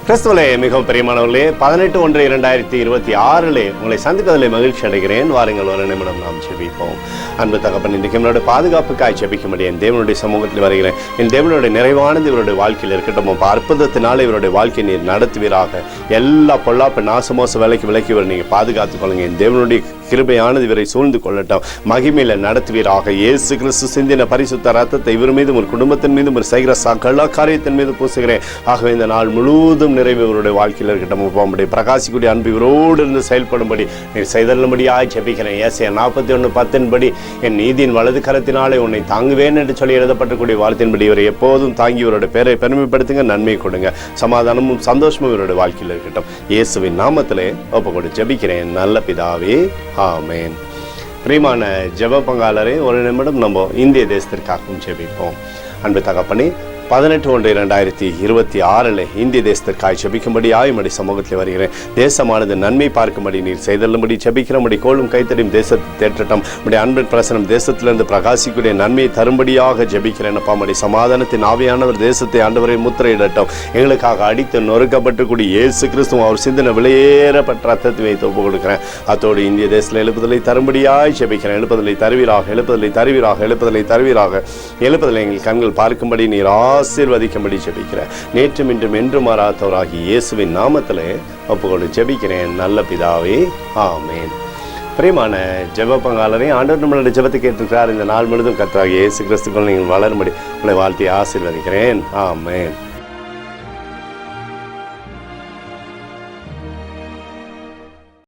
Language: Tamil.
கிறிஸ்துவலே மிகவும் பிரியமானவர்களே, 18/1/2026 உங்களை சந்திப்பதிலே மகிழ்ச்சி அடைகிறேன். வாருங்கள், ஒரு நிமிடம் நாம் ஜெபிப்போம். அன்பு தகப்பன், இன்றைக்கு என்னோட பாதுகாப்புக்காய் ஜெபிக்கும்படி என் தேவனுடைய சமூகத்தில் வருகிறேன். என் தேவனுடைய நிறைவானது இவருடைய வாழ்க்கையில் இருக்கட்டும். அற்புதத்தினால இவருடைய வாழ்க்கையை நீர் நடத்துவீராக. எல்லா பொல்லாப்பு நாசமோச வேலைக்கு விலக்கி இவர் நீங்கள் பாதுகாத்துக் கொள்ளுங்க. என் தேவனுடைய கிருபையானது இவரை சூழ்ந்து கொள்ளட்டும். மகிமையில நடத்துவீராக. இயேசு கிறிஸ்து சிந்தின பரிசுத்த ரத்தத்தை இவர் மீதும் ஒரு குடும்பத்தின் மீதும் ஒரு செய்கிற சகல காரியத்தின் மீது பூசுகிறேன். ஆகவே இந்த நாள் முழுவதும் நிறைவு இவருடைய வாழ்க்கையில் இருக்கட்டும். போகும்படி பிரகாசிக்கூடிய அன்பு இவரோடு இருந்து செயல்படும்படி நீர் செய்தல்லும்படியாய் ஜெபிக்கிறேன். ஏசாயா 41:10 என் நீதியின் வலது கரத்தினாலே உன்னை தாங்குவேன் என்று சொல்லி எழுதப்பட்டக்கூடிய வார்த்தையின்படி இவரை எப்போதும் தாங்கி இவருடைய பேரை பெருமைப்படுத்துங்க, நன்மை கொடுங்க. சமாதானமும் சந்தோஷமும் இவருடைய வாழ்க்கையில் இருக்கட்டும். இயேசுவின் நாமத்திலே ஒப்புக்கொண்டு ஜெபிக்கிறேன் நல்ல பிதாவே, ஆமேன். பிரியமான ஜெப பங்காளரே, ஒரு நிமிடம் நம்ம இந்திய தேசத்திற்காகவும் ஜெபிப்போம். அன்பு தகப்பனே, 18/1/2026 இந்திய தேசத்திற்காக ஜெபிக்கும்படி ஆயுமடி சமூகத்தில் வருகிறேன். தேசமானது நன்மை பார்க்கும்படி நீர் செய்தல்லும்படி ஜெபிக்கிறபடி கோளும் கைத்தடியும் தேசத்தை தேற்றட்டும். உடைய அன்பின் பிரசனம் தேசத்திலிருந்து பிரகாசிக்கூடிய நன்மையை தரும்படியாக ஜெபிக்கிறேன். அப்பாமடி சமாதானத்தின் ஆவியானவர் தேசத்தை ஆண்டவரை முத்திரையிடட்டும். எங்களுக்காக அடித்து நொறுக்கப்பட்டுக்கூடிய இயேசு கிறிஸ்துவும் அவர் சிந்தனை விலையேறப்பட்ட ரத்தத்தை வைத்து ஒப்புக் கொடுக்கிறேன். அத்தோடு இந்திய தேசத்தில் எழுப்புதலை தரும்படியாய் ஜெபிக்கிறேன். எழுப்புதலை தருவீராக, எழுப்புதலை தருவீராக, எழுப்புதலை தருவீராக. எழுப்புதலை எங்கள் கண்கள் பார்க்கும்படி நீர் ஆசீர்வதிக்கும்படி ஜெபிக்கிறேன். நேற்றும் இன்றும் என்று மாறாதவராகி இயேசுவின் நாமத்திலே ஒப்புக்கொண்டு ஜெபிக்கிறேன் நல்ல பிதாவே, ஆமேன். பிரியமான ஜெப பங்காளரை, ஆண்டவர் நம்மளுடைய ஜெபத்தை கேட்டிருக்கிறார். இந்த நாள் முழுதும் கர்த்தராகிய இயேசு கிறிஸ்துக்குள் நீங்கள் வளரும்படி உங்களை வாழ்த்தி ஆசீர்வதிக்கிறேன், ஆமேன்.